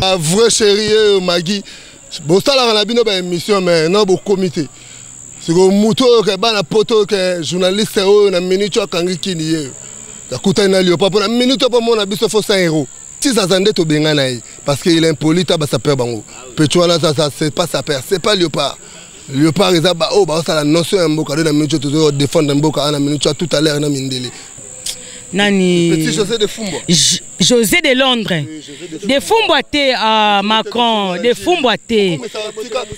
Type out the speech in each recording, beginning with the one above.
Vrai chéri Magui, bosala na bino ba émission mais non bo comité. C'est que muto que bana poto que journaliste na minute akangi kini ye. Takuta na lio pas na minute pas mon abiso fo 100 €. Si ça zande to benga na parce qu'il est impoli ta ba sa peur bango. Petuala ça c'est pas sa peur, c'est pas Léopard. Léopard ils a ba oh ba ça la notion mboka na minute to défendre mboka na minute tout à l'heure na mindele. Nani Petit José de Fumbo. José de Londres. De Fumboité à Macron, de Fumboité.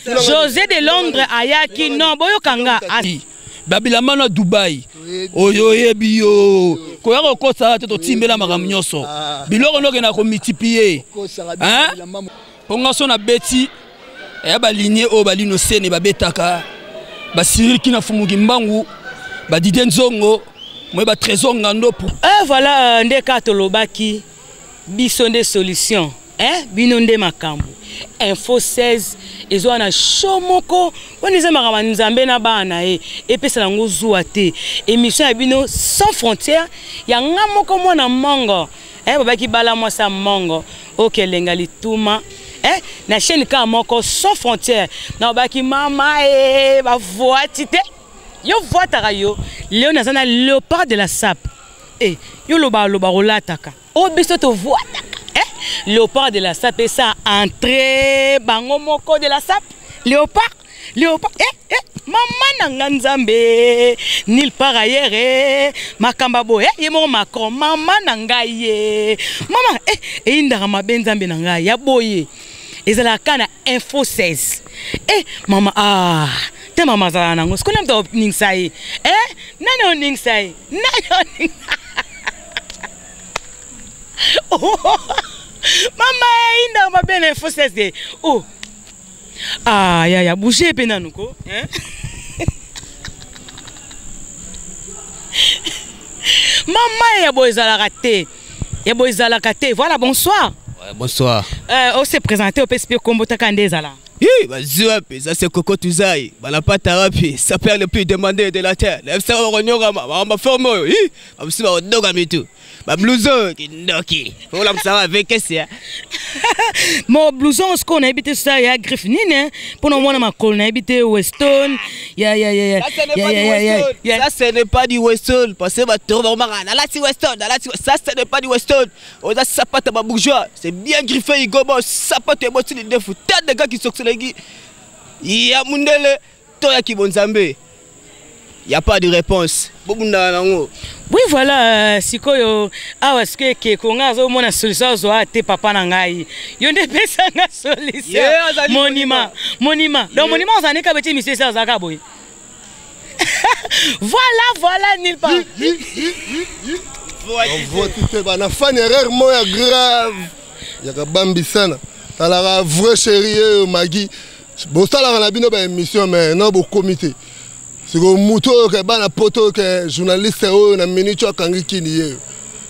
José de Londres ayaki non boyo kanga asi. Babilamana Dubaï. Oyo ebio. Ko yako ko sa to timbela makambo nyonso. Biloko no kena ko multiplier. Hein? Ponga so na beti ya ba lignée o ba lino sene ba betaka. Ba Cyril kina fumuki mbangu. Ba Didier Nzongo. Voilà ndeka tolobaki biso nde solution bino nde makambo info 16 ezo na shomoko woniza makama nzambe na bana epesa nango zuwa te émission ya bino sans frontières ya ngamoko mwana mongo babaki bala mwasa mongo okelenga lituma na chaîne ka moko sans frontières na babaki mama ba voiti te yo voitaka yo leo nazana Léopard de la SAP yo loba rolataka o biso to voitaka Léopard de la SAP et ça entrée bango moko de la SAP Léopard mama nanga nzambe nil par ailleurs makamba bo yemo Macron mama nanga ye mama indaka mabenzambe nanga ya boye ezala kana info 16 mama te mama zala nango skona mta opening sai nani opening sai mama inda mabene info 16 ya bouger pe nanuko mama ya boizala kate voilà bonsoir. Bonsoir. On s'est présenté au PSP Combo Takandezala. Ça c'est Coco Tuzaï. La pâte à rapi, ça perd le plus demandé de la terre. Ça va on forme. On va tout. Ma blouson qui noki. Faut la savoir avec ça. Mon blouson ce qu'on a habité ça ya Griffnine pour nous voir ma col na habité Weston. Ya. Ça ce n'est pas du Weston parce que va tourner là c'est Weston, ça ce n'est pas du Weston. On a sapate ma bourgeois, c'est bien griffé il gobo sapate et botti de fou. Tant de gars qui sont sur les ya mundele toya ki bonzambe. Il n'y a pas de réponse. Oui, voilà, sikoyo est-ce que konga zo mona solution zo ate papa na ngai. Yo nde pesa na solution. Monument. Donc monument on est ka beti monsieur ça zaka boy. Voilà nil pas. On voit tout est na fan erreur moya grave. Yaka bambi sana. Tala vrai chéri Magui. Bosala na bino ba émission mais non bo comité. C'est que muto que bana poto que journaliste na minute akangi kini ye.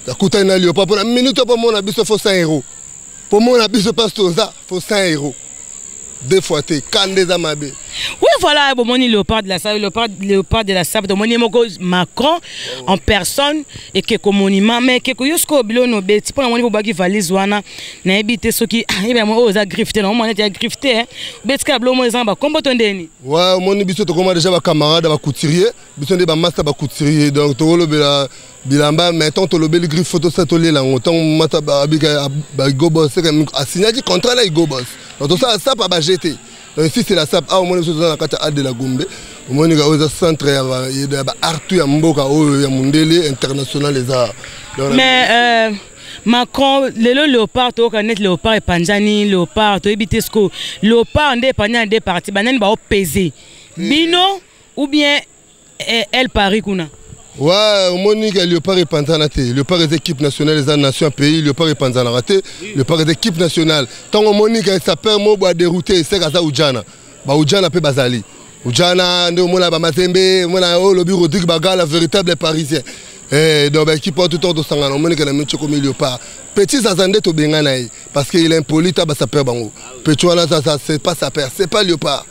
Takuta na lio pas na minute pas mon abiso fo 100 €. Pour mon abiso pas ça faut 100 €. Deux fois t'es candé à ma bé. Oui voilà bon moni Léopard de la SAP Léopard de la SAP de moni moko Macron en personne et que comme monument mais que yosko bilo no beti pour moni bobaki valise wana na ebité soki eba mo oza grifté na mo na grifté beti ka blo mo ezamba kombo tondeni. Ouais moni biso to koma déjà ba camarade ba couturier biso nde ba master ba couturier donc to lo bela bilamba mais tant to lo bel griffe photo ça to lela on tant mata ba go boss c'est comme a signé contrat là go boss donc ça pas ba jeter. Donc ici c'est la SAP au moins dans la carte de la Gombe au moins au centre il y a Arthur ya mboka ya mundele international les arts. Mais Macron le Léopard to connaître Léopard et Panjani Léopard to éviter ce que Léopard ndé panya ndé parti banani ba peser bino ou bien elle Paris kuna. Ouais, au moins que Léopard et Panzana té, Léopard est équipe nationale des nations pays, Léopard et Panzana raté, Léopard est équipe nationale. Tant au moins que ça permet de dérouter c'est ça Oudjana. Ba Oudjana pe bazali. Oudjana ndo mona ba Mazembe, mona o lobi Rodrigue Baga la véritable parisien. Donc équipe tout temps de sangana, au moins que la mettre comme Léopard. Petit Zazandé to bengana parce qu'il est impoli ta ba ça perd bango. Petit là ça c'est pas sa père, c'est pas Léopard.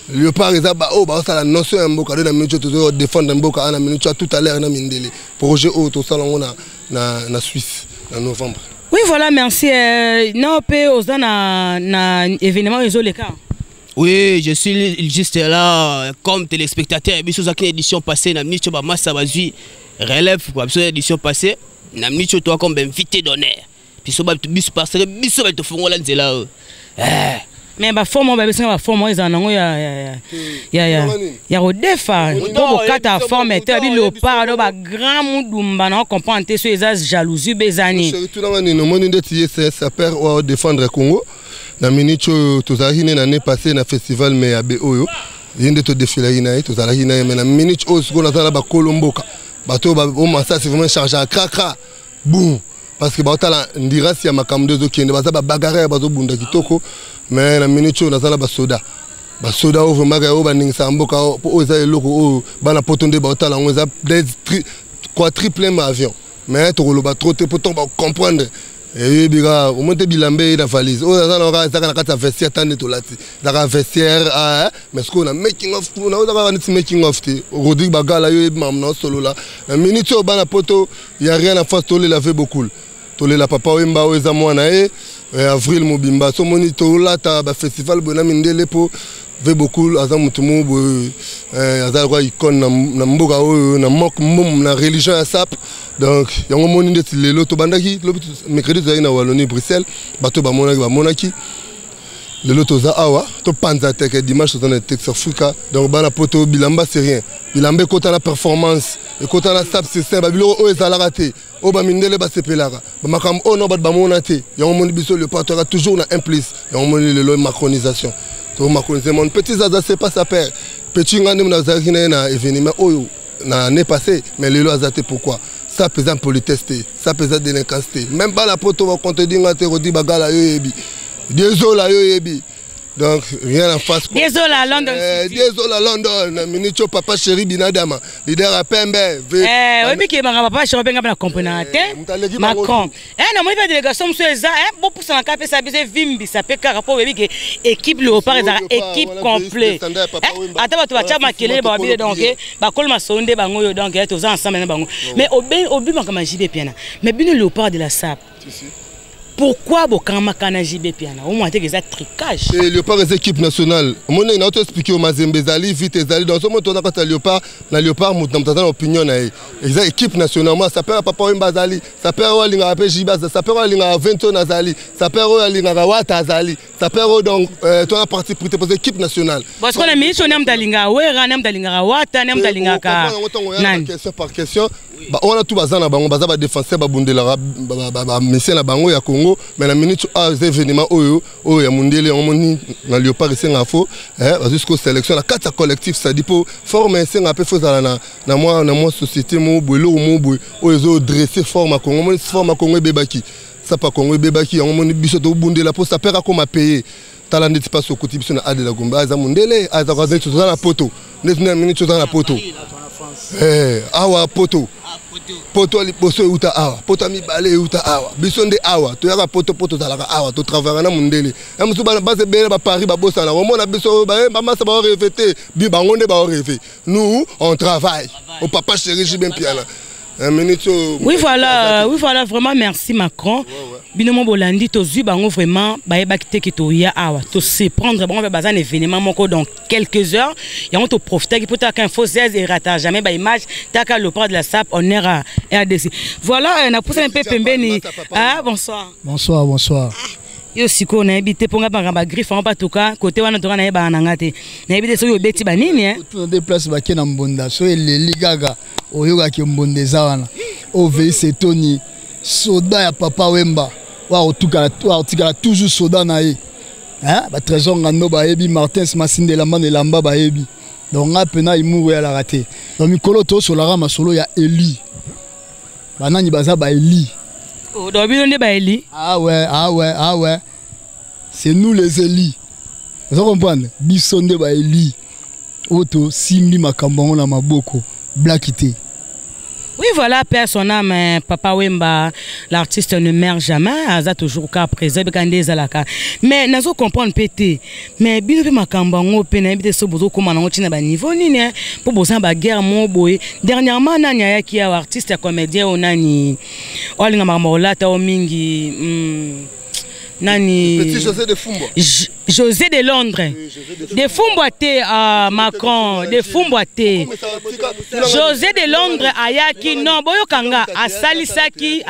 Léopard est ça la notion mboka na minute to défendre mboka na minute tout à l'heure na mindele projet auto salon na Suisse en novembre. Oui, voilà, merci. Non, na événement les cas. Oui, je suis juste là comme téléspectateur. Bis aux édition passée, na minute ba massa bazui relève quoi. Bis édition passée, na minute toi comme invité d'honneur. Puis so ba bis parce que bis ba te font là nzela. Mais ba forme ba besoin ba forme ils en ont ya redefa. Pour kata forme te bi le par ba grand mudumba na comprendre te so ezas jalousie bezani. Tout dans ni no moni ndeti ça perd au défendre Congo. Na minute tozali na année passée na festival mais ya Oyo. Yende to défiler na tozali na mais na minute o ce qu'on attend ba Kolomboka. Bato ba o massa c'est vraiment chargé à krakra. Boum. Parce que baotala ndira si ya makamdo zo kende baza ba bagarre bazo bunda kitoko mais na minute on attend ba soda. Ba soda o vraiment ga o ba ningisa mboka o za eloko o bana potonde baotala on za quadruple avion. Mais to lo ba trop te pourtant ba comprendre. Et biga au moins bilambe na valise o za na ka na kata vestiaire tande to lati za vestiaire mais ce qu'on a making of na o za making of te Rodrigue bagala yo mamna solo la na minute o bana poto y a rien à faire to le laver beaucoup to le la papa wemba o za mwana avril mobimba so moni to la ta ba festival bona mindele po ve beaucoup aza mutumu bo aza kwa icône na mboka o na mok mbum na religion ya sap. Donc yango moni ndeti lelo to bandaki mercredi to na Wallonie Bruxelles bato ba monaki lelo to za awa to panza teke dimanche to na Texas Africa. Donc bana poto bilamba c'est rien bilambe kota la performance et kota la sap système ba bilo o ezala raté o ba mindele ba sepelaka ba makam o no ba monate yango moni biso le partenaire toujours na implice yango moni lelo macronisation to macroniser mon petit zaza c'est pas sa père petit ngande na zaki na événement oyo na année passée mais lelo azate pourquoi ça pesant pour le tester, ça pesant délinquance. Même pas la poto va compter dinga te rodi bagala yo yebi. Désolé yo yebi. Donc rien en face. Désolé à London. Désolé à London. Minicho papa chéri binadama. Leader à Pembe. Oui que ma papa chéri benga na comprendre Macron. Non moi pas délégation monsieur ça bon pour ça cap ça bise vimbi ça peut rapport oui que équipe léopard ça équipe complet. Ata ba to ba makele ba bile donc ba kolma sonde bango yo donc to za ensemble na bango. Mais obi makama jibe piana. Mais bino léopard de la SAP. Pourquoi Bokama Kana JB Piana? Au moins, c'est un tricage. Et Léopard est équipe nationale. Moi, je vais expliquer au Mazembe Zali, vite Zali. Dans ce moment, on a quand Léopard, la Léopard, on a opinion. C'est équipe nationale. Moi, ça perd Papa Wemba Zali. Ça perd Linga Pejibas. Ça perd Linga Vento Nazali. Ça perd Linga Wata Zali. Ça perd donc, ton a parti pour l'équipe nationale. Parce qu'on a mis son nom d'Alinga, ouais, nom d'Alinga Wata, nom d'Alinga Ka. Question par question. On a tout bazar na bango bazar ba défenseur ba bundela ba monsieur na bango ya Congo mais la minute a événement oyo ya mundele on moni na Léopard senga fo jusqu'au sélection la quatre collectif ça dit pour former senga peu fozala na moi société mo bwelo mo bwe oyo dresser forme Congo mo forme Congo bebaki ça pas Congo bebaki on moni biso to bundela pour ça perd comme payer tala ndeti pas au côté biso na ade la gomba za mundele aza kwa zetu na poto ndeti na minute to na poto awa poto poto liposo uta awa poto mi bale uta awa bisonde awa to yaka poto talaka awa to travailler na mundele amusu bana base bele ba Paris ba bossa na omona biso ba massa ba rêver bi bangonde ba rêver nous on travaille au papa chéri Jibin Piana. Oui voilà vraiment merci Macron. Binomo Bolandi to zu bango vraiment ba ebakite ki to ya awa to se prendre bon ba un événement moko dans quelques heures et on to profiter qui peut ta qu'un faux 16 et rata jamais ba image ta ka le port de la SAP on est à RDC. Voilà on a poussé un peu pembeni. Ah bonsoir. Bonsoir. Yo siko na ebité ponga ba griffe en patuka côté wana to na eba na ngate. Na ebité so yo beti ba nini Tout des places ba kena mbonda so les ligaga oyoga ki mbondeza wana. O VC Tony soda ya papa Wemba. Wa otukala toujours soda na ye. Ba trésor ngando ba ebi Martins Masinde Lamba ne Lamba ba ebi. Donc nga pena imu ya la raté. Donc mikolo to solara masolo ya Eli. Banani baza ba Eli. Oh, donc ba Eli. Ah ouais. C'est nous les Eli. Vous comprenez? Bisonde ba Eli. Oto simbi makambango na maboko. Blackité. Oui voilà, père son âme, Papa Wemba, l'artiste ne meurt jamais, Aza toujours cas présent, mais nazo comprendre pété, mais bien que ma cambango peine habiter ce bozo comme on a ba niveau ni ne pour bosan ba guerre mon boy. Dernièrement nanya ya qui est artiste comédien on nani, olinga mamola ta o mingi nani. Petit José de Fumbo. José de Londres, de Fumboité à Macron, de Fumboité. José de Londres ayaki non boyo kanga à Salisaki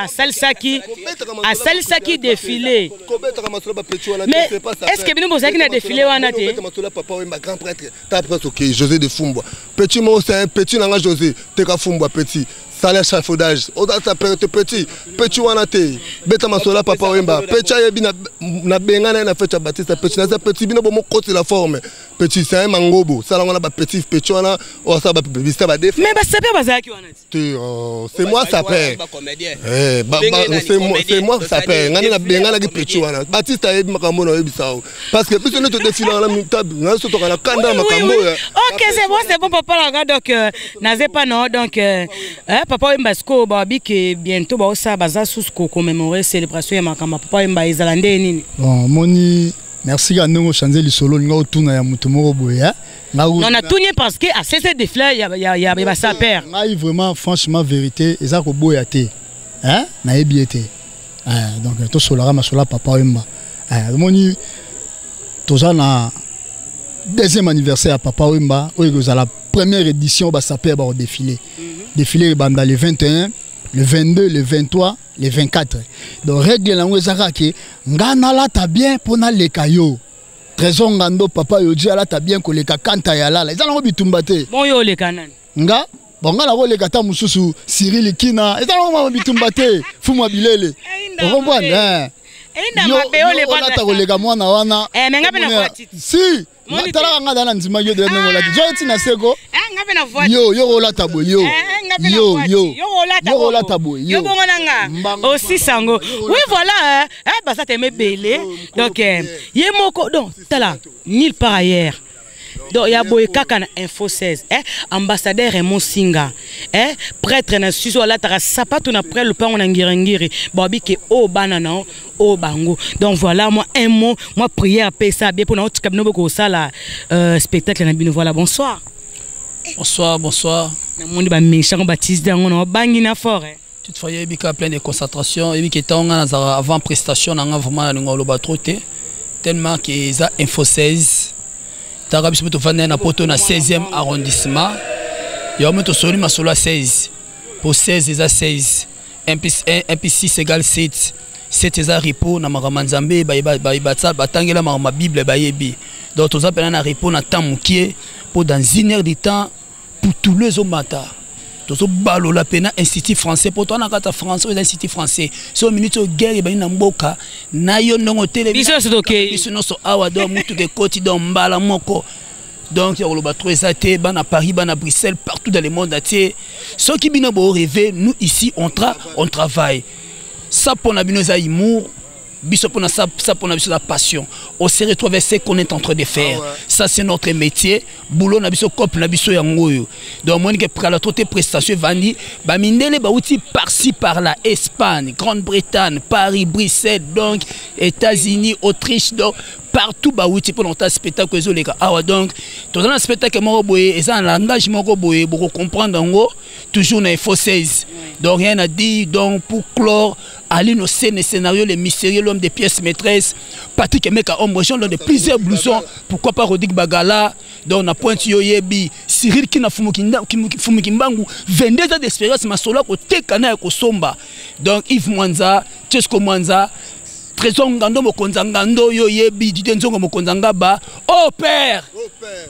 défilé. Mais est-ce que nous bosaki na défilé wana te? Papa Wemba grand prêtre, ta prêtre OK, José de Fumbo. Petit mo c'est un petit nanga José, te ka Fumbo petit. Salaire chafaudage, on a petit wanate, beta masola Papa Wemba, petit yebi na bengana na fête Baptiste petit na petit bino bomo côté la forme, petit c'est un mangobo, ça on a petit wana, on ça ba publicité ba def. Mais ba saper bazaki wanate. C'est moi ça perd. C'est moi ça perd. Ngani na bengana ki petit wana. Baptiste yebi makambo na yebi ça. Parce que puisque nous te défilons la table, na so to kana kanda makambo. OK, c'est bon papa là donc nazé pas non donc Papa Wemba sko babi que bientôt ba ça baza sous commémorer célébration ya makamba Papa Wemba izalande nini. Bon moni merci à nous changer le solo nga otuna ya mutu moko boya. Non on a tourné parce que à ces défilés il y a ça perd. Ngai vraiment franchement vérité eza ko boya te. Hein? Na ebiete. Donc to solara masola Papa Wemba. Moni toza na deuxième anniversaire à Papa Wemba, où la première édition ba ça perd au défilé. Défilé banda le 21, le 22, le 23, le 24. Donc règle la ngwezaka ke ngana la ta bien pona le kayo. Trésor ngando papa yo dia la ta bien ko le kanta ya la. Ezala ngo bitumba te. Bon yo le kanan. Nga bonga la ko le kata mususu Cyril Kina. Ezala ngo bitumba te. Fuma bilele. On comprend hein. Yo la ta ko le ka mwana wana. Mais ngabe na voiti. Si matala nga dana nzima yo de nengo la. Jo tina seko. Ngabe na voiti. Yo la tabo yo. Yo la tabo yo. Yo bonga aussi sango. Oui voilà bah ça t'aimait belé. Donc yemoko donc tala nulle part ailleurs. Donc il y a Boyaka na Info 16 ambassadeur Raymond Singa prêtre na suso la tara sapato na près le pan on ngirengiri babi ke o banana o bango. Donc voilà moi un mot moi prière paix ça bien pour na otika bino boko sala spectacle na bino voilà bonsoir. Bonsoir. Na monde ba méchant baptiste on na bangi na fort. Toutefois il y a plein de concentration et qui était avant prestation na vraiment na ngolo ba troté tellement que ça Info 16 Tarabis Moto Fane na poto na 16e arrondissement. Yo moto soli masolo 16. Pour 16 eza 16. 1 plus 6 égale 7. 7 eza repos na maramanzambe ba batangela ma Bible ba yebi. Donc toza pena na repos na temps mukie pour dans 1 heure de temps pour tous les omata. Tozo balo la pena institut français pour toi na kata français ou institut français. So minute guerre ba na mboka na yo ndongo tele. Biso c'est OK. Biso no so awa do mutu ke koti do mbala moko. Donc il y a le bateau à ban à Paris, ban à Bruxelles, partout dans le monde entier. Ceux qui bino bo rêver, nous ici on travaille. Ça pour na bino za humour. Ça pour la passion. On se retrouve avec ce qu'on est en train de faire. Ça c'est notre métier. Boulot na biso cop na biso yangoyo. Donc moi que pour la toute prestation vandi, ba mindele ba outil par-ci par là, Espagne, Grande-Bretagne, Paris, Bruxelles, donc États-Unis, Autriche, donc partout ba outil pour notre spectacle les gars. Ah donc tout dans le spectacle moko boye et ça un langage moko boye pour comprendre en gros toujours na Info 16. Donc rien à dire donc pour clore aller nos scènes, scénarios, les mystérieux, l'homme des pièces maîtresses, Patrick Emeka Ombochon, l'homme de plusieurs blousons, pourquoi pas Rodik Bagala, donc on a pointé Yoyebi, Cyril Kina Fumukimbangu, 22 ans d'expérience, ma solo côté Kana et Somba. Donc Yves Mwanza, Tchesko Mwanza, Trésor Ngando Mokonzangando, Yoyebi, Didenzongo Mokonzangaba, oh père,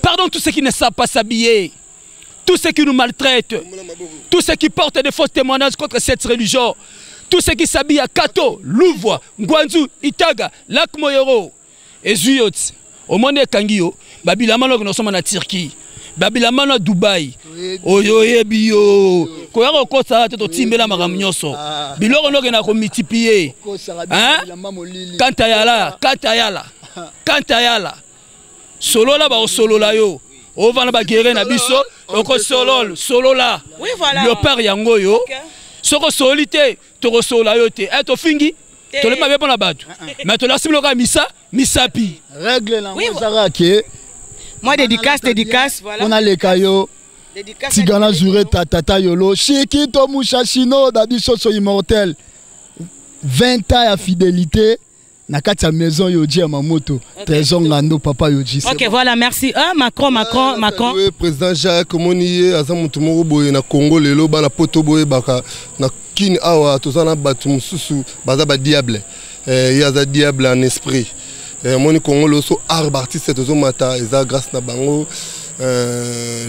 pardon tous ceux qui ne savent pas s'habiller. Tous ceux qui nous maltraitent, tous ceux qui portent des fausses témoignages contre cette religion, tous ceux qui s'habillent à Kato, Louvois, Ngwanzu, Itaga, Lac Moyoro, et Zuyot, au monde de Kangio, Babilamano, nous sommes en Turquie, Babilamano à Dubaï, Oyoye Bio, Koyaro Kosa, tu timbela maramnyoso, Biloro no gena ko multiplier, hein? Kantayala, Kantayala, Kantayala, solo là, ba solo là yo. on va na guerre na biso oko solo là oui voilà le père yango yo soko solité to sola yo te eto fingi to le mabe pona batu mais to la simlo ka misapi règle na ngozara ke moi dédicace voilà on a les caillots Tigana Zure Tata Yolo Shikito Mushashino Dabi Soso Immortel 20 ans à fidélité Nakata maison Yoji Amamoto Trésor Ngando Papa Yoji. Ok voilà merci. Macron. Oui, président Jacques Monier Azamutumoro Boye na Congo lelo bana poto boye baka na kin awa tozana batu mususu baza ba diable. Yaza diable en esprit. Moni Congo lo so arbre artiste tozo mata eza grâce na bango.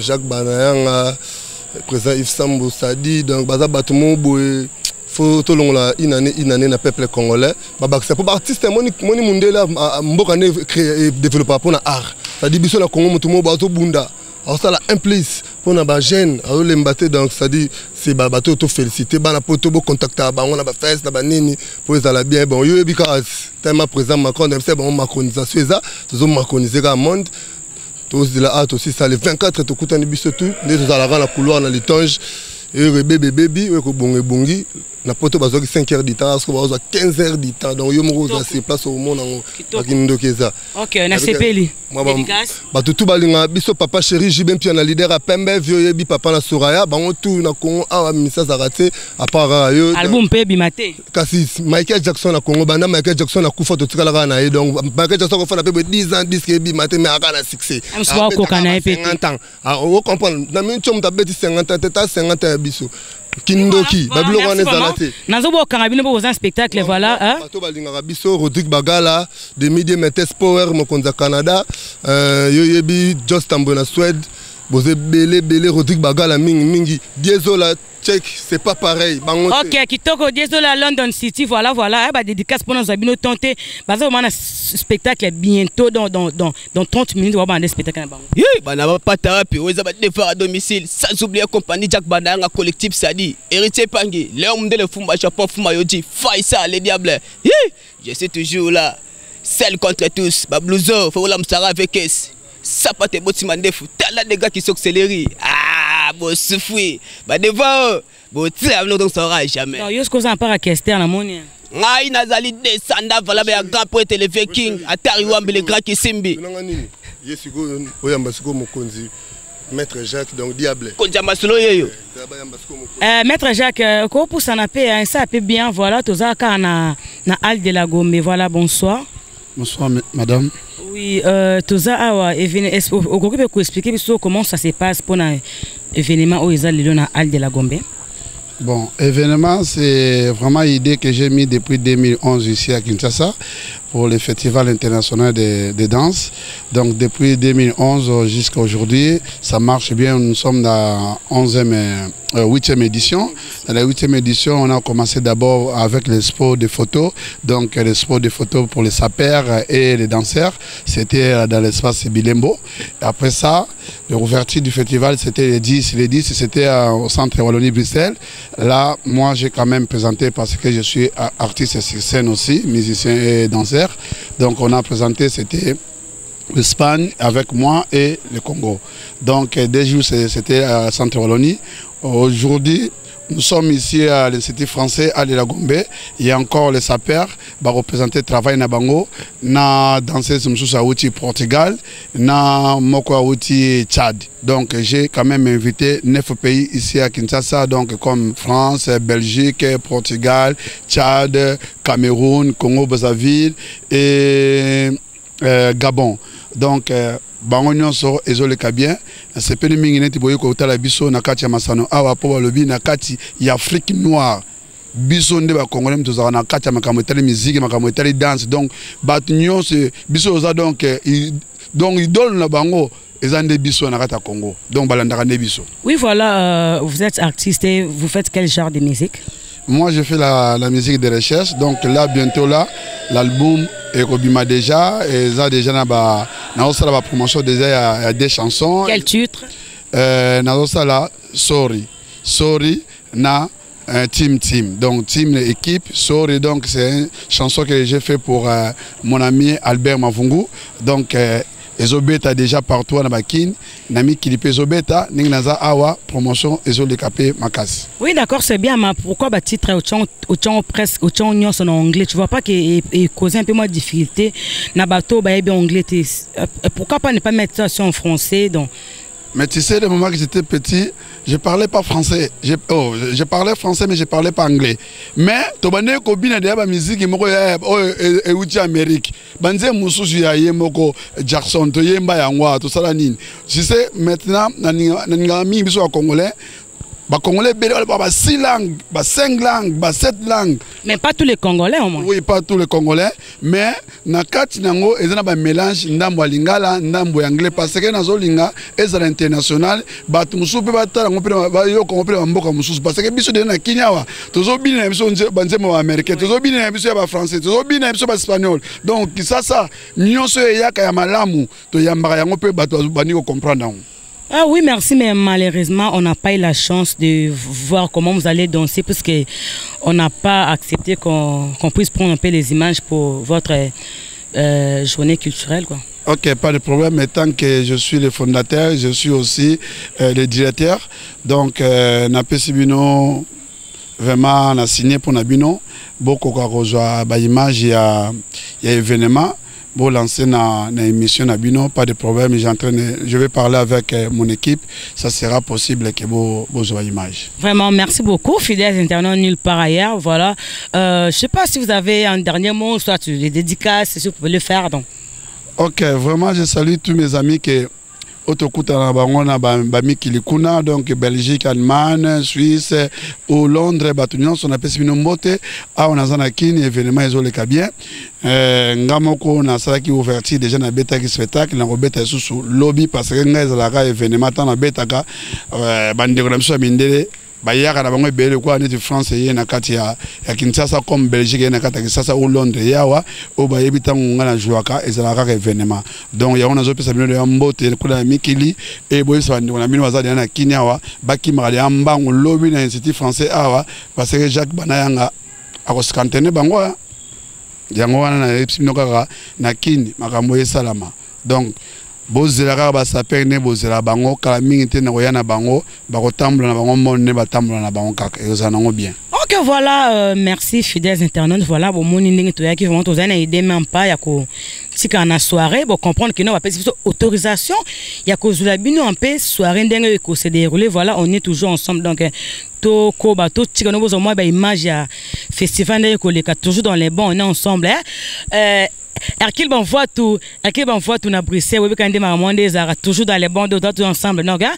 Jacques Banayanga, président Yves Sambou Sadi, donc Baza Batumo Boé, faut tout long là une année na peuple congolais. Babak c'est pour artiste moni mundela mbokane créer développer pour na art. Ça dit biso na Congo mutumo bato bunda. Alors ça la implice pour na ba jeune à le mbaté donc ça dit c'est bato to féliciter bana poto bo contacter ba on a ba fest na ba nini pour ça la bien bon yo because tellement président Macron c'est bon macronisation ça tout macroniser le monde. Tous de la hâte aussi, ça les 24 tout coûte en biso tout, les tous à la couloir dans l'étange, et baby, bongi, na poto bazo 5 heures du temps, parce que bazo 15 heures du temps, donc yo mo za se place au monde en kindokiza. OK, on a CPL. Ba tout balinga biso papa chéri Jibem puis na leader à Pembe vieux yebi papa na Soraya, bango tout na Congo a misa za raté à part yo. Album pe bimate. Kasi Michael Jackson na Congo banda Michael Jackson na kufa to tikala na ye donc Michael Jackson ko fa na pe 10 ans disque bimate mais aka na succès. Am so ko kana e pe 50 ans. Ah on comprendre na min chom ta beti 50 ans tata 50 ans biso. Kindoki babilo wana zalate nazo bo karabino bo za spectacle voilà hein bato balingaka biso Rodrigue Bagala de Media Metes Power mokonza Canada yo yebi Just Tambona Swed boze belé Rodrigue Bagala mingi Diezola check c'est pas pareil bango. OK kitoko Diezola London City voilà ba dédicace pour nos abino tenter bazo mana spectacle bientôt dans 30 minutes on va un spectacle na bango. Bana pas thérapie oza ba défendre à domicile sans oublier compagnie Jack Bananga collectif Sadi héritier Pangi Léon Mdele Fumba Chapeau Fuma Yodi Faisa les diables. Je suis toujours là seul contre tous bablouzo faut la msara avec es sapate botimandefu tala des gars qui sont accélérés bon souffrir bah devant bon tiens nous donc ça aura jamais non yo ce qu'on en part à Kester na moni ngai nazali descenda vala ba grand poète le viking atari wambele grand kisimbi yesiko oyamba siko mokonzi Maître Jacques donc diable konja masolo yeyo Maître Jacques ko pour ça na paix ça peut bien voilà toza ka na Halle de la Gombe voilà bonsoir madame. Oui, toza awa événement peut expliquer comment ça se passe pour un événement où ils ont le na Halle de la Gombe. Bon, événement, c'est vraiment une idée que j'ai mis depuis 2011 ici à Kinshasa pour le Festival international de danse. Donc depuis 2011 jusqu'à aujourd'hui, ça marche bien. Nous sommes dans la 8e édition. Dans la 8e édition, on a commencé d'abord avec les sports de photos. Donc les sports de photos pour les sapeurs et les danseurs. C'était dans l'espace Bilembo. Et après ça, l'ouverture du festival, c'était les 10. Les 10, c'était au centre Wallonie-Bruxelles. Là, moi, j'ai quand même présenté parce que je suis artiste sur scène aussi, musicien et danseur. Donc, on a présenté, c'était l'Espagne avec moi et le Congo. Donc, des jours, c'était à Centre Wallonie. Aujourd'hui, nous sommes ici à l'Institut français à la Gombe. Il y a encore les sapeurs qui représentent le travail na bango. Na danseuse msusa outi Portugal, na moko outi Tchad. Donc j'ai quand même invité 9 pays ici à Kinshasa, donc comme France, Belgique, Portugal, Tchad, Cameroun, Congo-Brazzaville et Gabon. Donc bango nyonso ezoleka bien sepeli mingi neti boye ko tala biso na kati ya masano awa po balobi na kati ya Afrique noire biso nde ba congolais mtozaka na kati ya makambo etali musique makambo etali danse donc bat nyonso biso oza donc idole na bango ezande biso na kati ya Congo donc balandaka nde biso. Oui voilà, vous êtes artiste et vous faites quel genre de musique? Moi, je fais la musique de recherche. Donc là, bientôt là, l'album est Robima déjà. Et ça déjà, dans la promotion déjà, il y a des chansons. Quel titre? Dans là, Sorry. Sorry, na Team. Donc Team, l'équipe. Sorry, donc c'est une chanson que j'ai fait pour mon ami Albert Mavungu. Donc ezobeta déjà partout na bakini nami kilipe ezobeta ningi naza awa promotion ezolekape makasi. Oui, d'accord, c'est bien, mais pourquoi bah titre au presque au nyonso en anglais? Tu vois pas qu'il cause un peu moins de difficulté na bateau bah bien anglais. Pourquoi pas ne pas mettre ça en français donc? Mais tu sais, le moment que j'étais petit, je parlais pas français. Je parlais français, mais je parlais pas anglais. Mais, tu as dit que tu as dit musique, et où Amérique. Banze Moussou, Moko Jackson, tu as tout ça. Tu sais, maintenant, nous avons mis un Congolais. Les Congolais ont 6 langues, 5 langues, 7 langues. Mais pas tous les Congolais au moins. Oui, pas tous les Congolais. Mais dans le cas il y a un mélange d'ambo lingala, d'ambo anglais. Parce que dans le linga, c'est international. Parce que nous sommes Kenya. Tous les gens américains, tous les gens français, tous les gens espagnols. Donc, ça, nous sommes comprendre. Ah oui, merci, mais malheureusement, on n'a pas eu la chance de voir comment vous allez danser parce qu'on n'a pas accepté qu'on puisse prendre un peu les images pour votre journée culturelle, quoi. Ok, pas de problème, mais tant que je suis le fondateur, je suis aussi le directeur. Donc, Napesibino, vraiment, on a signé pour Nabino. Beaucoup de images, il y a événement. Pour lancer une émission Nabino, pas de problème. Je vais parler avec mon équipe. Ça sera possible que vous ayez image. Vraiment, merci beaucoup, fidèles internautes nulle part ailleurs. Voilà. Je ne sais pas si vous avez un dernier mot, soit les dédicaces, si vous pouvez le faire. Donc. Ok, vraiment, je salue tous mes amis qui Autokuta na bami kilikuna donc Belgique, Allemagne, Suisse ou Londres batunion son appelle sibino mbote a on azana kini événement ezoleka bien ngamoko na sala ki ouverture déjà na beta ki spectacle na robeta susu lobby parce que nga ezalaka événement tant na beta ka bandeko na biso mindele bayaka na bango ebele kwa neti France ye na kati ya Kinshasa comme Belgique ye na kati ya Kinshasa ou Londres yawa o bayebi tango nga na jouaka ezalaka ka événement donc ya on azopesa bino ya mbote kula mikili e boyisa bandeko na bino bazali na kinyawa bakimaka ya mbango lobby na institut français awa parce que Jacques Banayanga akoskantene bango yango wana na epsino kaka na kini makambo esalama donc bozela ba sapene bozela bango kala mingi te na koyana bango bakotambola na bango monne batambola na bango kaka ezanango bien. Ok, voilà, merci fidèles internautes. Voilà, bon, mon inding to yaki vraiment aux années aidé même pas yako si quand na soirée bon comprendre que nous va passer autorisation yako zulabino en paix soirée ndenge ko se dérouler. Voilà, on est toujours ensemble donc to ko ba to tikano bozo moi ba image ya festival ndenge ko leka toujours dans les bons on est ensemble Hercule Banvoit tout na Bruxelles oui quand ma monde des arts toujours dans les bons tous ensemble non gars.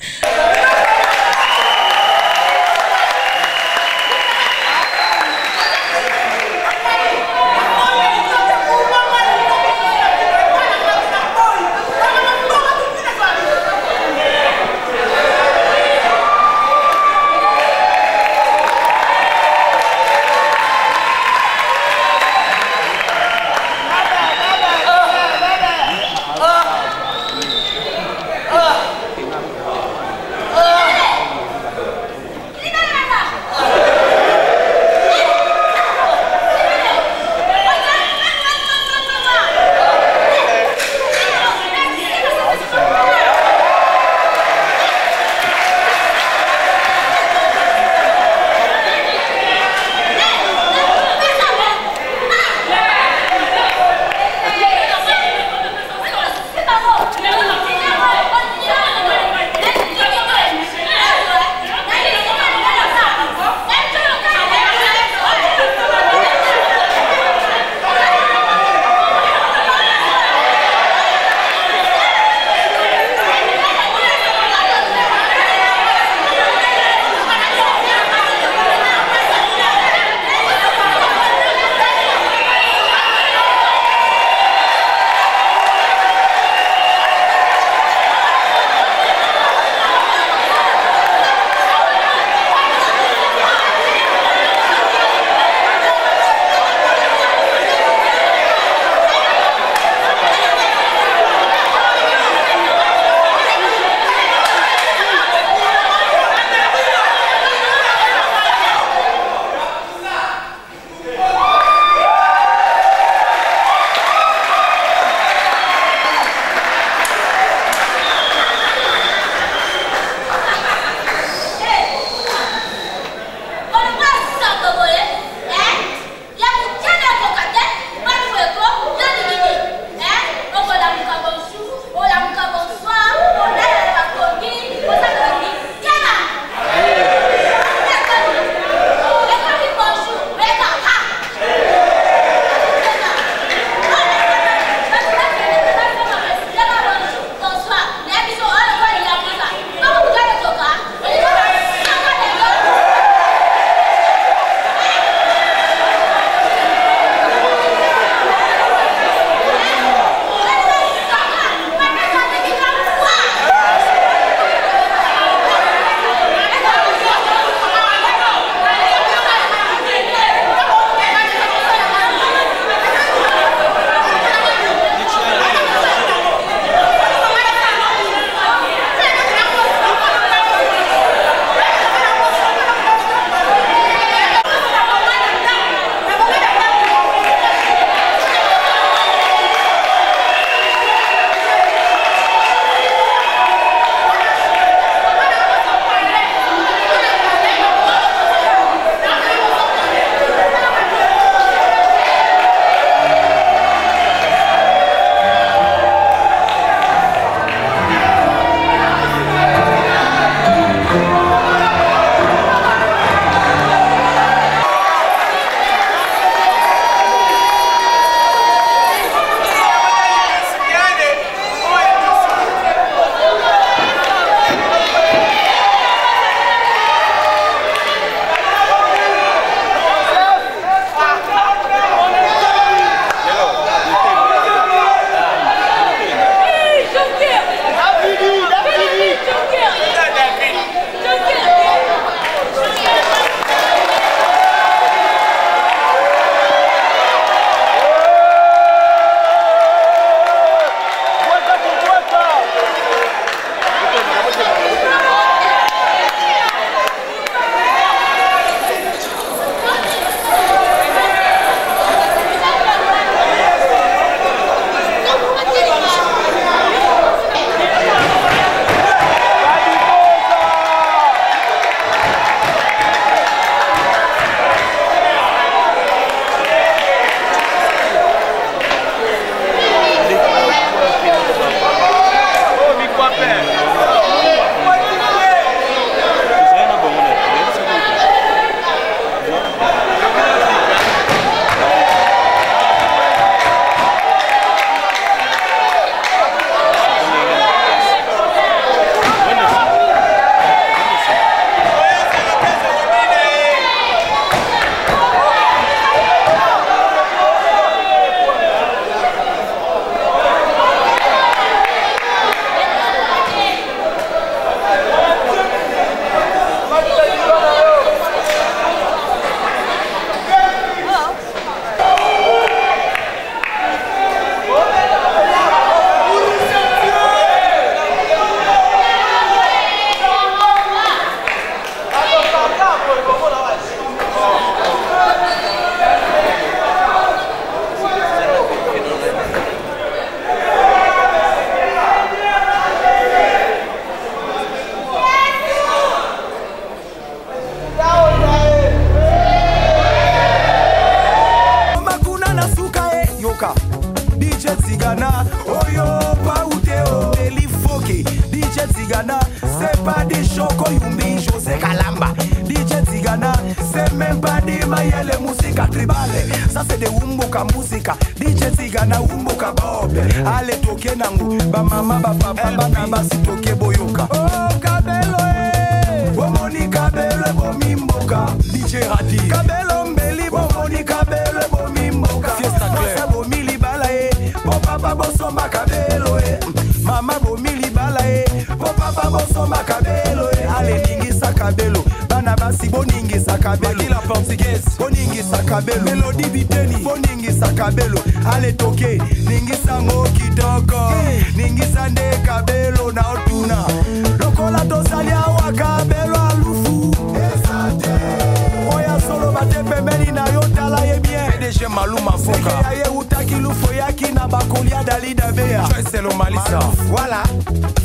mboka DJ Tigana, oyo pa uteo Eli Foke, DJ Tigana, c'est pas des Choco Yumbi, José Kalamba. DJ Tigana, c'est même pas des Mayele musica tribale. Ça c'est des Wumbuka musica. DJ Tigana, Wumbuka Bob. Allez toke nangu, ba mama ba papa ba namba si toke boyoka. Oh Kabelo Bomoni Kabelo Bomimboka. DJ Radi Kabelo Mbeli Bomoni Kabelo Bomimboka. Fiesta Claire Bomili Balae. Papa Bosoma Kabelo Mama Bomili Balae. Papa Bosoma Kabelo Allez ningisa Kabelo. Bana basi boningisa Kabelo. La portugaise boningisa Kabelo. Melody biteni boningisa Kabelo. Allez toke ningisa ngo kitoko. Ningisa nde Kabelo na otuna. Lokola tosalia wa Kabelo alufu. Esate. Oya solo bate pembeni na yotala ye bien. PDG Maluma Foka. Aye utaki lufo yaki na bakolia dalida bea. Choice lo malisa. Voilà.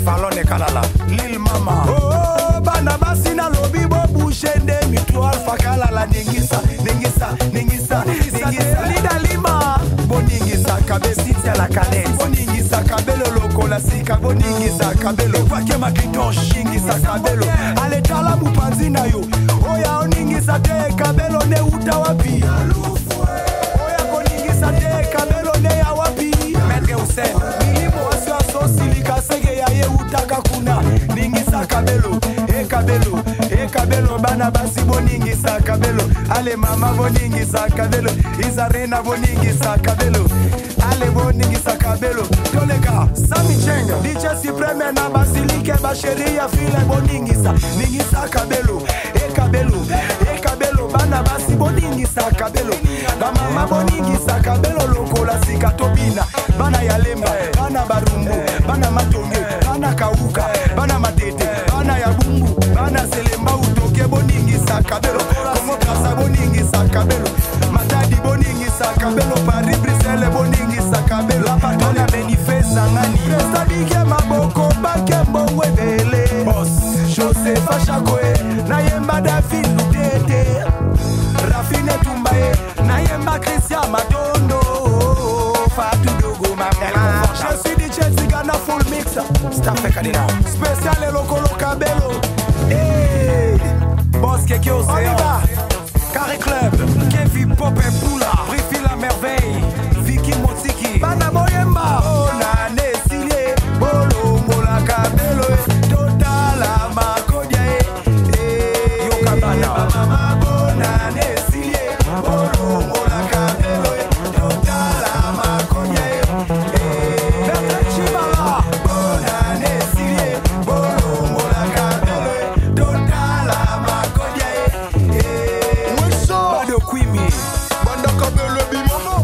Falone kalala. Lil mama. Oh bana basi na lobi bo bushende mitu alfa kalala ningisa ningisa ningisa ningisa lida lima. Boningisa kabesi la kale. Boningisa Kabelo lokola sika boningisa Kabelo. Kwake makitosh ningisa Kabelo. Ale tala mupanzi na yo. Oya oningisa te Kabelo ne uta wapi. Oya koningisa te Kabelo ne ya wapi. Maître Hussein milimo aswa sosilika sege ya ye utaka kuna. Ningisa Kabelo Kabelo Kabelo bana basi boningisa Kabelo. Ale mama boningisa Kabelo. Izarena boningisa Kabelo. Ale boningisa Kabelo. Tolega Sami Chenga DJ Supreme na basilike basheria file boningisa ningisa Kabelo Kabelo Kabelo bana basi boningisa Kabelo. Na mama boningisa Kabelo lokola sika tobina. Bana yalemba bana barumbu bana matonge bana kauka bana matete bana yabumbu bana selemba utoke boningisa Kabelo. Komo kasa boningisa Kabelo. Matadi boningisa Kabelo. Paris Bruxelles boningisa Kabelo. Bana benifesa ngani sabike maboko bake mbongwe bele. Boss Joseph Achakoe na yemba David Lutete. Rafine Tumbae na yemba Christian Matondo. Fatou Dogo Mamela. Je suis DJ Tigana full mix. Staff Kadina spécial Lokolo Kabelo. Hey Boss Kekio Zéa Carré Club Kevin Pop et Poula Brifi la merveille Vicky Motiki Bana Moyemba Ona Nesilie Bolo Mola Kabelo Totala Makodia Yokabana Mama Bona Nesilie Bolo Mola Kabelo Totala Makodia Bertrand Chibala Bona Nesilie Bolo Mola Kabelo Totala Makodia Bado Kwimi Banda Kabelo Bimono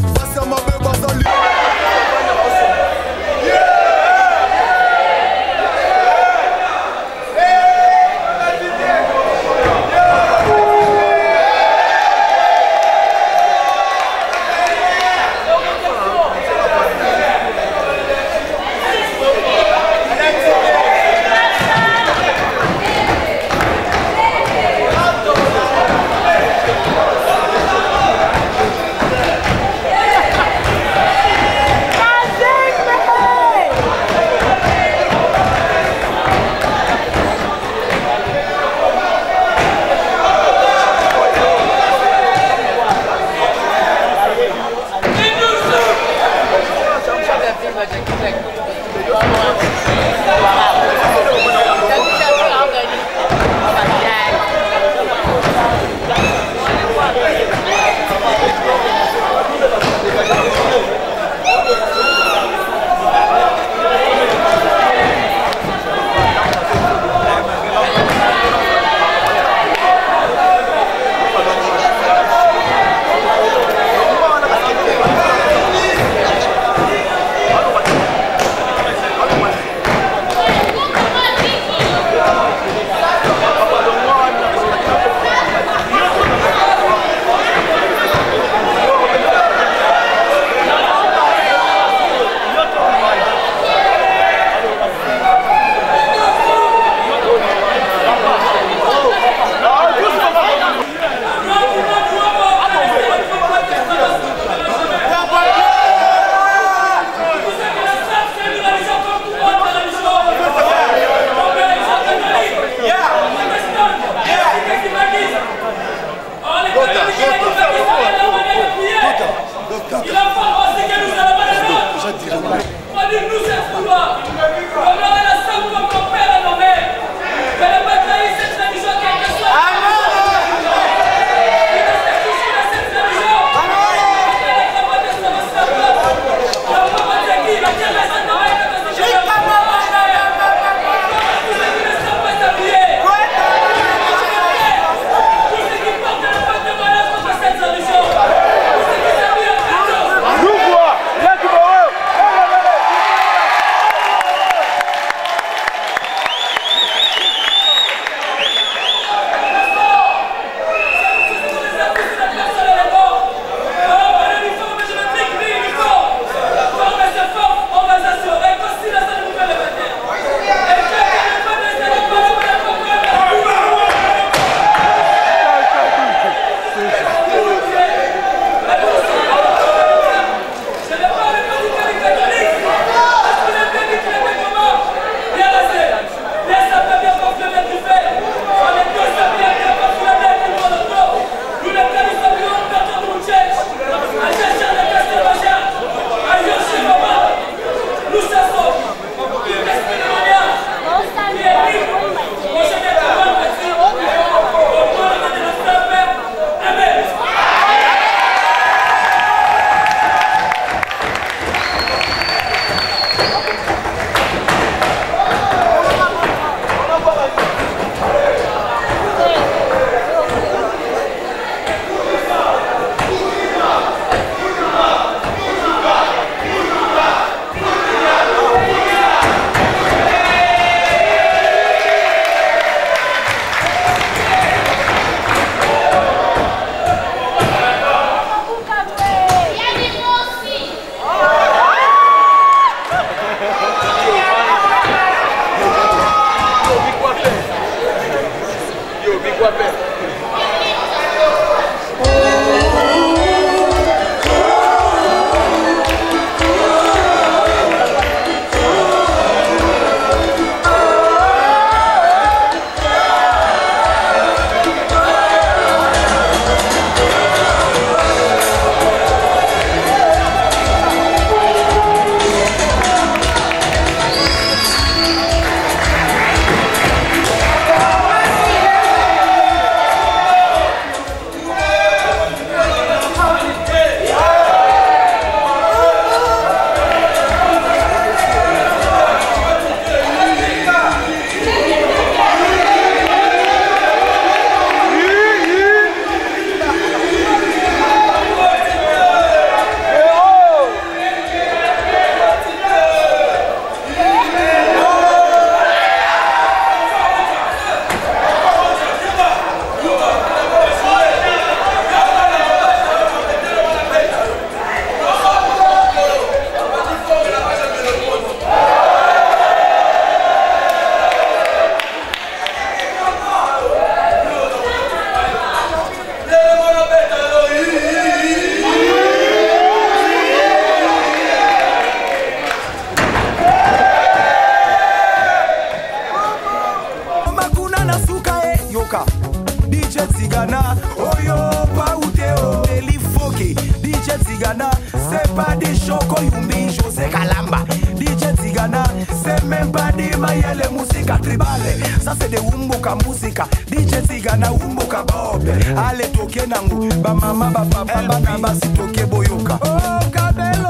c'est pas des Choco Yumbi, José Kalamba. DJ Tigana, c'est même pas des Mayele musica tribale. Ça c'est des Wumbuka musica. DJ Tigana, Wumbuka Bob. Allez toke nangu, ba mama, ba papa, ba naba si toke boyoka. Oh Kabelo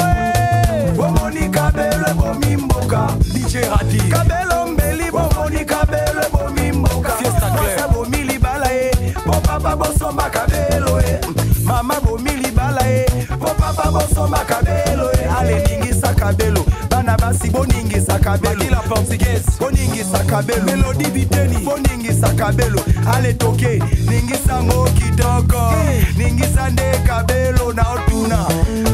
Bomoni Kabelo Bomimboka. DJ Radi Kabelo Mbeli Bomoni Kabelo Bomimboka. Fiesta Claire Bomili Balae, Bo papa Bosomba Kabelo Mama Bomili Balae, Bo papa Bosomba Kabelo Allez ningisa Kabelo Bana basi boningisa Kabelo la portugaise boningisa Kabelo Melody Biteni boningisa Kabelo Allez toke ningisa ngo kitoko ningisa nde Kabelo na otuna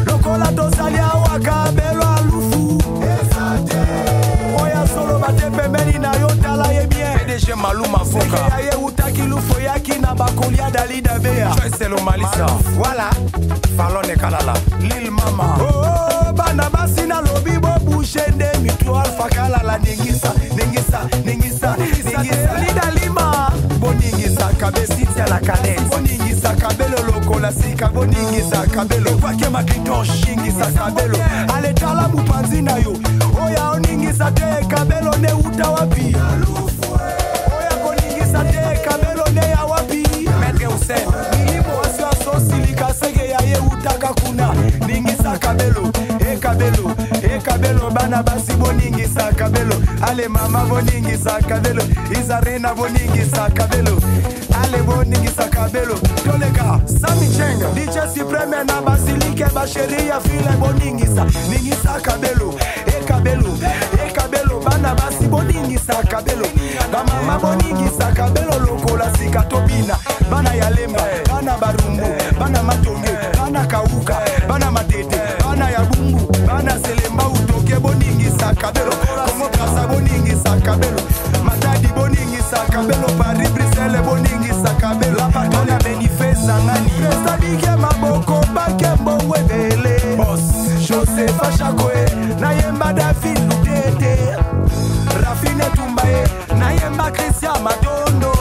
lokola tosalia wa Kabelo alufu esate oya solo bate pembeni na yotala ye bien PDG Maluma Foka ye utaki lufo yaki na bakolia dalida bea Joyce Lomalisa voilà Falone Kalala Lil Mama oh bana basi na lobi bo bushende mitu alfa Kalala ningisa ningisa ningisa ningisa lida lima boningisa kabesi la kale boningisa Kabelo lokola sika boningisa Kabelo kwake makitosh ningisa Kabelo ale tala mupanzi na yo oya oningisa te Kabelo ne uta wapi oya koningisa te Kabelo ne ya wapi Maître Hussein milimo aswa sosilika sege ya ye utaka kuna ningisa Kabelo Kabelo bana basi boningisa Kabelo ale mama boningisa Kabelo Izarena boningisa Kabelo ale boningisa Kabelo tolega Sami Chenga DJ Supreme na basilike basheria file boningisa ningisa Kabelo Kabelo bana basi boningisa Kabelo na mama boningisa Kabelo lokola sika tobina bana yalemba bana barumbu bana matonge bana kauka bana matete bana yabumbu bana selemba utoke boningisa Kabelo komo kasa boningisa Kabelo matadi boningisa Kabelo Paris Bruxelles boningisa Kabelo bana benifesa ngani sabike maboko bakembo webele boss Joseph Chakoe na yemba David Lutete Rafine Tumbae na yemba Christian Madondo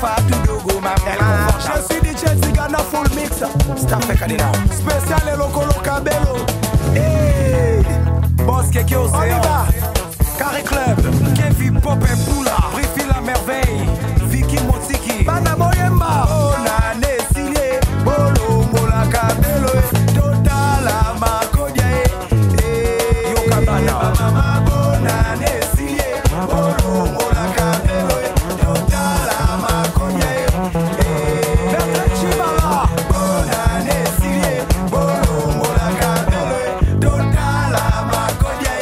Fatou Dogo Mamela je suis DJ Tigana full mix Staff Kadina spécial Lokolo Kabelo hey boss Keke Océan Carré Club Kevin Pop et Poula Brifi la merveille Vicky Motiki Bana Moyemba Ona Nesilie Bolo Mola Kabelo Totala Makodia Yokabana Mama Bona Nesilie Bolo Mola Kabelo Totala Makodia Bertrand Chibala Bona Nesilie Bolo Mola Kabelo Totala Makodia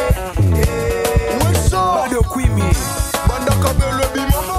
Bado Kwimi Banda Kabelo Bimono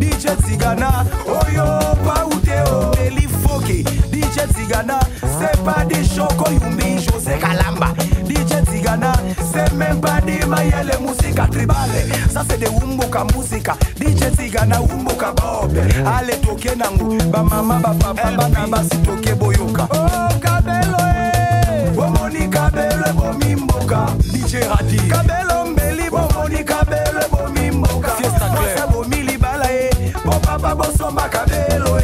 DJ Tigana, Oyo Pauteo, Eli Foke, DJ Tigana, c'est pas des Choco Yumbi, José Kalamba. DJ Tigana, c'est même pas des Mayele musica tribale. Ça c'est des Umbuka musica. DJ Tigana, Umbuka Bob. Allez toke nangu, ba mama ba papa ba naba si toke boyoka. Oh Kabelo Bomoni Kabelo Bomimboka. DJ Radi Kabelo Mbeli Bomoni Kabelo Bomimboka. Fiesta Claire Bomili Balae, Bo papa Bosomba Kabelo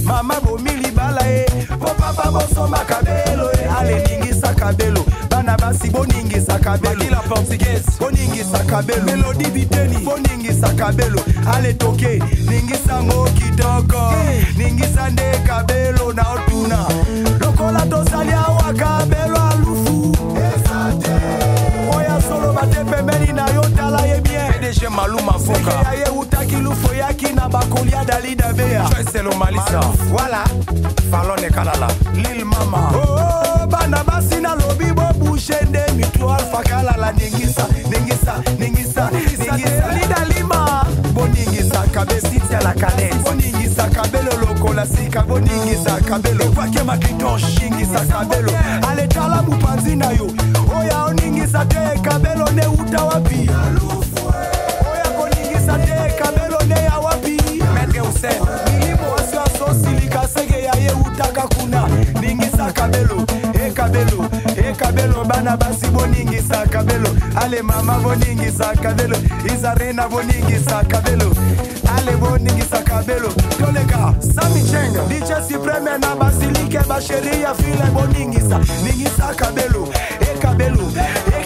Mama Bomili Balae, Bo papa Bosomba Kabelo Allez Ningisa Kabelo. Banabasi boningi sakabelo Makila portugaise boningi sakabelo Melody biteni boningi sakabelo Ale toke ningi sango kitoko Ningi sande kabelo na otuna Lokola tosalia wakabelo alufu Esate Oya solo bate pembeni na yotala ye bien PDG Maluma Foka Seke ya ye utaki lufo yaki na bakolia dalida bea Choice lo Malisa Voilà Falone Kalala Lil Mama Oh banabasi na lobi Shende mitro alfa kala la ningisa ningisa ningisa ningisa lida lima boningisa kabesiti la cadence boningisa kabelo lokola sika boningisa kabelo kwake makidosh ningisa kabelo ale tala mupanzi na yo oya oningisa te kabelo ne uta wapi oya boningisa te kabelo ne ya wapi mete use milimo wasio silika sege ya ye utaka kuna ningisa kabelo kabelo kabelo bana basi boningi sa kabelo ale mama boningi sa kabelo izarena boningi sa kabelo ale boningi sa kabelo tolega sami chenga DJ Supreme na basilike ba sheria file boningi sa kabelo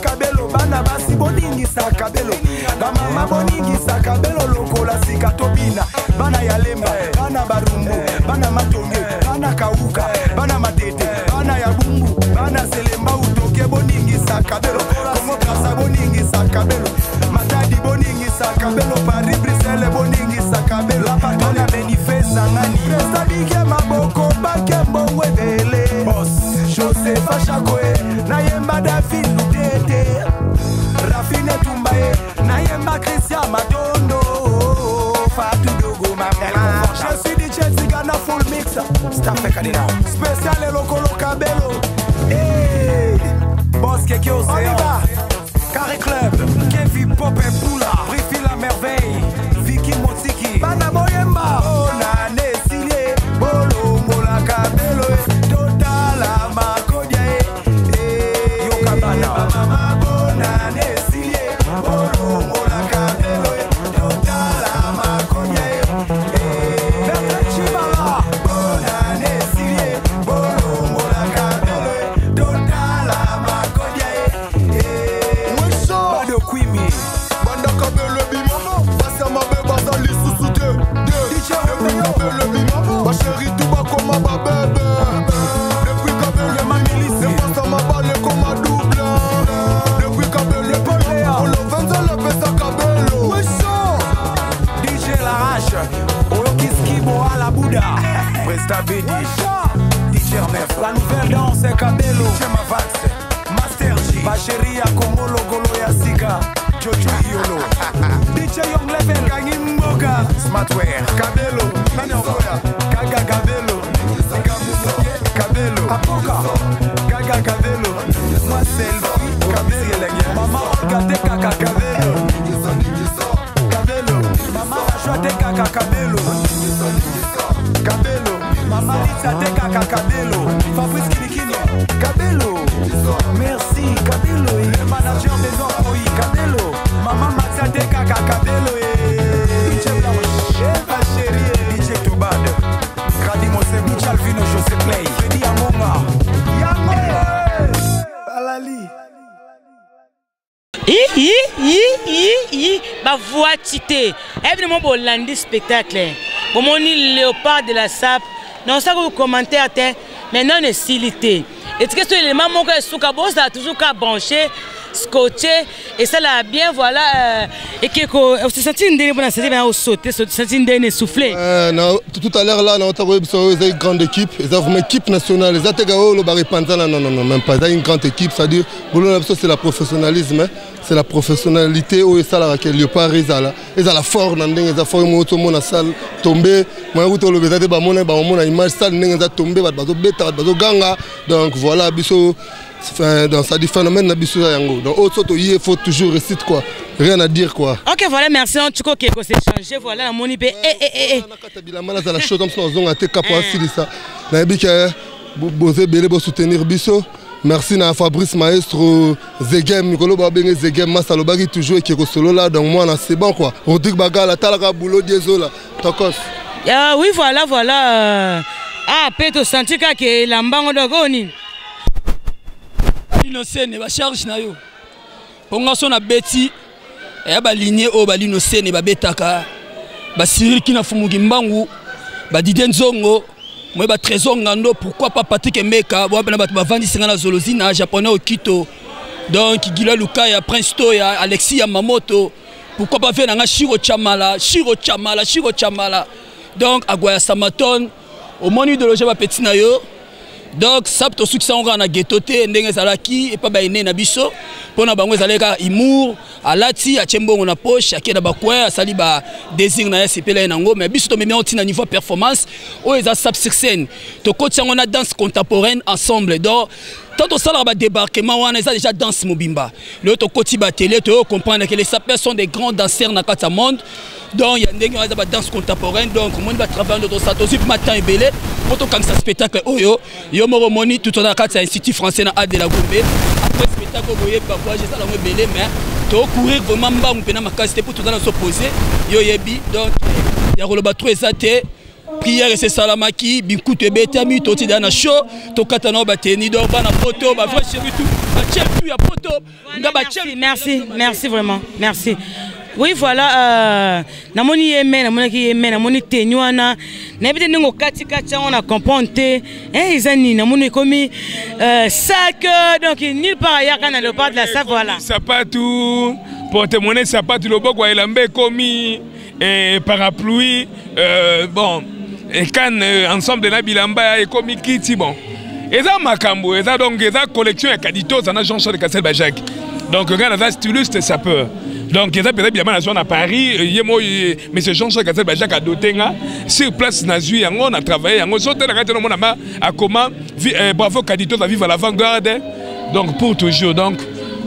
kabelo bana basi boningi sa kabelo ba mama boningi sa kabelo lokola sika tobina bana yalemba bana barumbu bana matonge bana kauka bana matete bana ya bumbu bana selemba utoke boningi sa kabelo Kongo Kasa boningi sa kabelo Matadi boningi sa kabelo Paris Bruxelles boningi sa kabelo La patona benifesa ngani Presta bige maboko bakembo webele Boss Joseph Achakoe na yemba David Lutete Rafine Tumbae na yemba Christian Madondo Fatou Dogo Mamela Je suis DJ Tigana full mix Staff Kadina Spécial Lokolo Kabelo Boss Keke Océan Carré Club Kevin Pop et Poula Brifi la merveille Vicky Motiki Bana Boyemba Onane Silie Bolo Mola Kabelo Totala Makodia Yokabana Mama Bonane Silie Bolo Mola Kabelo Totala Makodia Bertrand Chibala Bonane Silie Bolo Mola Kabelo Totala Makodia Bado Kwimi Banda Kabelo Bimamo Basa Mabe Basa Lissusute DJ Kabelo Bimamo Ma chérie tout va comme ma bébé Depuis Kabelo ma milice Basa ma balle comme ma double Depuis Kabelo On le vend le pesa Kabelo DJ Larache Oyokiskibo à la Bouddha Presta Bédi DJ Nef La nouvelle danse Kabelo Chema Vax Master G Bacheria Komolo Golo Yasika Jojo Yolo DJ Young Level Gangi Mboga Smartwear Kabelo Nani Okoya Gaga Kabelo Kabelo Apoka Gaga Kabelo Moi Selfie Kabelo Mama Olga Teka Kabelo Kabelo Mama Joa Teka Kabelo Kabelo Mama Lisa Teka Kabelo Fabrice Kilikini Kabelo Merci Kabelo le manager des employés Kabelo Maman Matia Teka Kabelo DJ Blanche ma chérie DJ Tobad Gradi Mose Michal Vino José Play Freddy Amonga Yamé Alali ba voix tité évidemment pour lundi spectacle bon moni léopard de la SAP non ça que vous commentez mais non est silité et ce que ce élément mon que souka boss a toujours qu'à brancher scotché et ça l'a bien voilà et que se sentir ndene pour ça bien au sauter se sentir ndene souffler tout à l'heure là on a une grande équipe ils ont une équipe nationale ils ont le barré pantana non même pas une grande équipe c'est-à-dire c'est la professionnalisme c'est la professionnalité où ça la que Léopard ils ont la force ndenge ils ont forme moto mon salle tomber moi route le bezade ba mona image salle ndenge ils ont tomber ba beta ba ganga donc voilà biso dans ça du phénomène na biso yango donc autre il faut toujours réciter quoi rien à dire quoi. OK voilà merci en tout cas que c'est changé voilà la moni pe nakata bilamba na la chose comme ça on a été capable de ça na bika boze belé bo soutenir biso. Merci à Fabrice Maestro Zegem Nicolo Babenge Zegem Masalobagi toujours qui est solo là donc moi c'est bon quoi. Rodrigue Bagala talaka boulot diesola tokos. Oui voilà peto senti que lambango dogoni. L'innocent ba charge na yo. Ponga so na beti e ba ligne o ba l'innocent ba betaka ba Cyril qui na fumuki mbangu ba Didenzongo. Moi, trésor ngando, pourquoi pas Patrick Meka, ba vandi singana zolozi na japonais au Quito. Donc Gila Lukaya, Prince Toya, Alexis Yamamoto. Pourquoi pas faire nga Shiro Chamala. Donc Aguaya Samaton, au monu de loger ba petit na yo. Donc ça to succès on na ghettoté ndenge zalaki et pas ba ene na biso. Pona bango zaleka Imour, Alati, a Tchembongo na poche, a Keda Bakwe, a Sali ba désigne na SPL nango, mais biso to même on tina niveau performance, o eza sap sur scène. To coach on a danse contemporaine ensemble. Donc tant au salaire ba débarquement on a déjà danse mobimba. Le to koti ba télé to comprendre que les sapeurs sont des grands danseurs na kata monde. Donc il y a des gens qui danse contemporaine donc on va travailler dans ça aussi matin et belé pour to comme ça spectacle oyo yo mo moni tout on a kata institut français na Ad de la Gombe après spectacle boye ba voyager ça la belé mais to courir vraiment mbangu pena makasité pour tout dans s'opposer yo yebi donc ya roloba trop ezate prière c'est salamaki bikutu betami to ti dana show to kata na ba teni donc ba na photo ba vrai chéri tout ba chepu ya photo merci vraiment merci. Oui voilà namoni yeme namoni tenywana na bide ngo katika on a comprendre izani namoni komi sac donc nulle part ailleurs quand le part de la sac voilà sapatu porte-monnaie sapatu loboko elambe komi parapluie bon et quand ensemble de la bilamba et komi kiti bon eza makambo eza donc eza collection ya kadito ça na Jean-Charles Cassel Bajak donc regarde eza styliste sapeur. Donc, il y a peut-être bien à Paris, M. Jean-Charles Cassel Bajak a doté sur place, on a travaillé, on a comment bravo Kadito va vivre à l'avant-garde, donc pour toujours. Donc,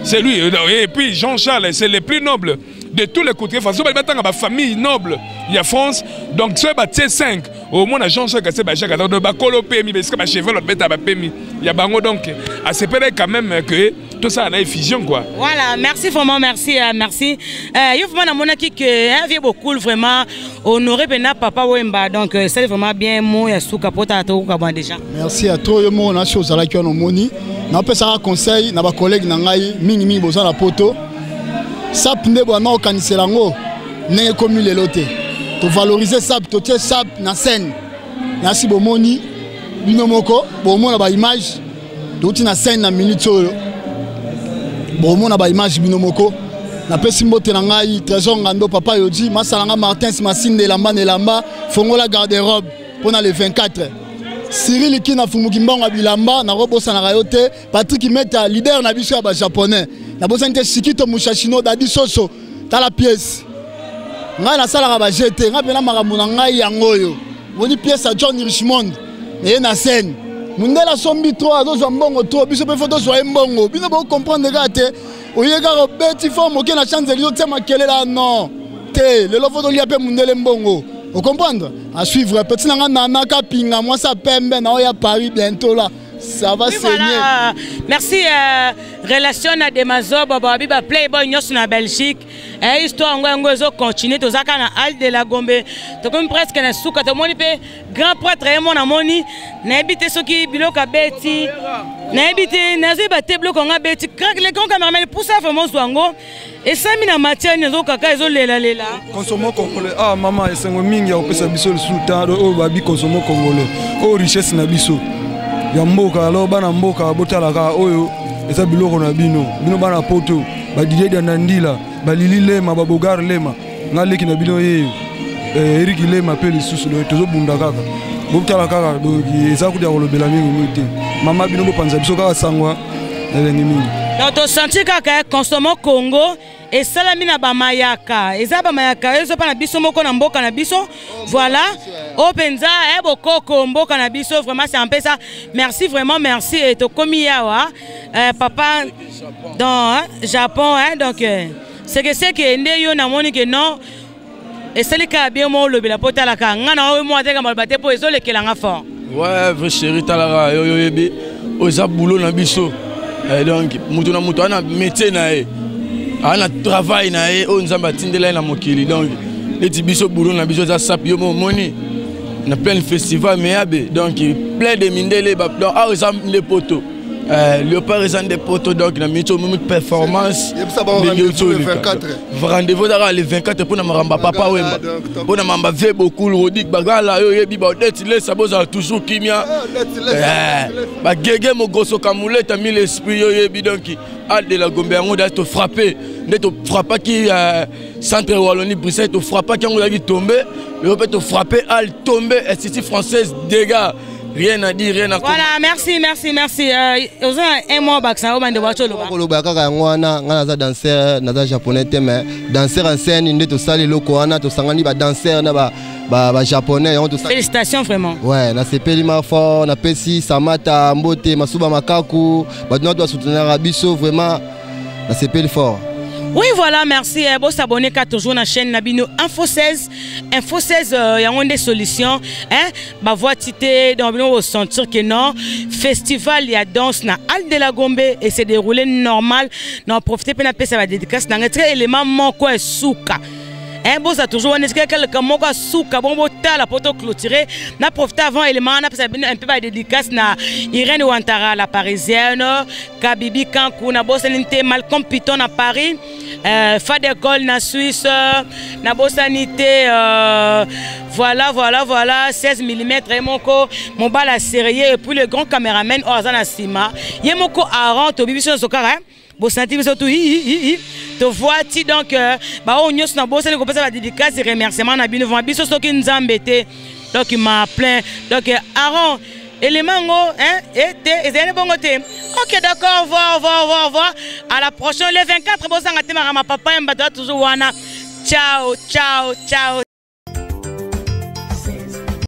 c'est lui. Et puis Jean-Charles, c'est le plus noble de tous les côtés. De toute façon, il y a une famille noble, il y a France, donc c'est T5. Au moins, Jean-Charles Cassel Bajak a donné un PMI, parce que ma cheveux, il y a bango donc, à ce point quand même que. Tout ça a une fusion quoi. Voilà, merci vraiment, merci. Il faut vraiment que vieux beaucoup vraiment honoré Bena Papa Wemba donc c'est vraiment bien moi ya souka pota to ka déjà. Merci à toi mo na chose ala ki on moni. Na pesa conseil na ba collègue na ngai mingi boza na poto. Sap nde bo na okanisela ngo ne komi lelo te. To valoriser sap to tie sap na scène. Na si bo moni bino moko bo mona ba image do ti na scène na minute oyo. Bon, on a ba image binomoko. Na pesi mbote na ngai trésor ngando papa yodi masalanga Martins Massine de lamba fongola garde-robe pour le 24. Cyril qui na fumuki mbanga bilamba na robosa na rayote Patrick Meta leader na biso ya ba japonais. Na bosante Shikito Mushashino dadi soso ta la pièce. Ngai na sala ba jeté ngai pena makambo na ngai yangoyo. Woni pièce à John Richmond et na scène. Mundela sombi trop azo mbongo trop biso pe photo so mbongo bino bo comprendre gate oyega robeti forme ok na chance elio tema kelela non te le photo lia pe mundele mbongo vous comprendre à suivre petit nanga nana ka pinga moi ça pembe na oya Paris bientôt là ça va saigner voilà. Merci relation na Demazo baba biba playboy nyos na Belgique et histoire ngo zo continuer to zaka na Al de la Gombe to comme presque na souka to moni pe grand prêtre et mon amoni na habité soki biloka beti na habité na ziba te bloka nga beti crack les grands cameraman pour ça vraiment zwango et ça mina matière nzo kaka ezo lela consommons congolais ah maman esengo mingi ya opesa biso le sultan o babi consommons congolais o richesse na biso ya mboka alors bana mboka botalaka oyo eza biloko na bino bana poto Didier Danandila Lili Lema Bogar Lema ngaleki na bino ye Eric Lema pe lisusu do tozo bunda kaka bokala kaka do eza kudia kolobela mingi te mama bino bo panza biso kaka sangwa elengi mingi to senti kaka consommons Congo et salami na bamayaka eza bamayaka ezo pa na biso moko na mboka na biso voilà openza bokoko mboka na biso vraiment c'est un peu ça merci vraiment merci et to komi yawa papa dans Japon donc c'est que ndeyo na moni que non et c'est le cas bien mo lobela pota la ka ngana o mo ateka malbate po ezo lekelanga fort ouais vrai chéri talara yo yebi oza boulot na biso donc mutu na mutu ana métier na e ana travail na e o nzamba tindela na mokili donc leti biso boulot na biso za sap yo mo moni na plein festival meabe donc plein de mindele ba donc a oza les poteaux Léopard est des poteaux donc na mito performance rendez-vous dara le 24 pour na maramba papa wemba pour na mamba ve beaucoup rodik bagala yo yebi ba dette les saboza toujours kimia ba gege mo grosso kamuleta mis l'esprit yo yebi donc al de la Gombe on doit te frapper ne te frapper qui centre Wallonie Bruxelles te frapper qui on a dit tomber le peut te frapper al tomber institut française dégâts. Rien à dire, rien à voilà, merci. Un mois baksa, on va devoir tout le bakaka ngwana ngana danseur na japonais mais danseur en scène inde to sali loko wana to sangani ba danseur na ba japonais on to félicitations vraiment. Ouais, na sepeli ma fort, na pesi Samata Mbote Masuba Makaku, ba doit soutenir biso vraiment na sepeli fort. Oui, voilà, merci. Bon, s'abonner qu'à toujours la chaîne Nabino Info 16. Info 16, il y a des solutions. Bah, voix tité, donc, on va sentir que non. Festival, il y a danse, na Al de la Gombe, et c'est déroulé normal. Non, profitez, puis, ça va dédicace. Dans un élément, mon quoi, souka. Bon, ça toujours, on est quelqu'un qui a souka, bon, la poto clôturée. On a profité avant élément, on a un peu de dédicace na Irène Ouantara, la parisienne, Kabibi Kankou, na Bossanité, Malcolm Piton à Paris, Fadekol na Suisse, na Bossanité, voilà, 16 mm, mon bal à sérieux, et puis le grand caméraman, Ozana Sima, Yemoko Aran, Tobibi Sokara, Bossanité, surtout, te vois-tu donc bah on y a bossé le la dédicace et remerciement na bino vont biso soki nzambete donc il m'a plein donc Aaron élément et bon côté. OK d'accord, au revoir à la prochaine le 24 bosanga te ma papa mbata toujours wana ciao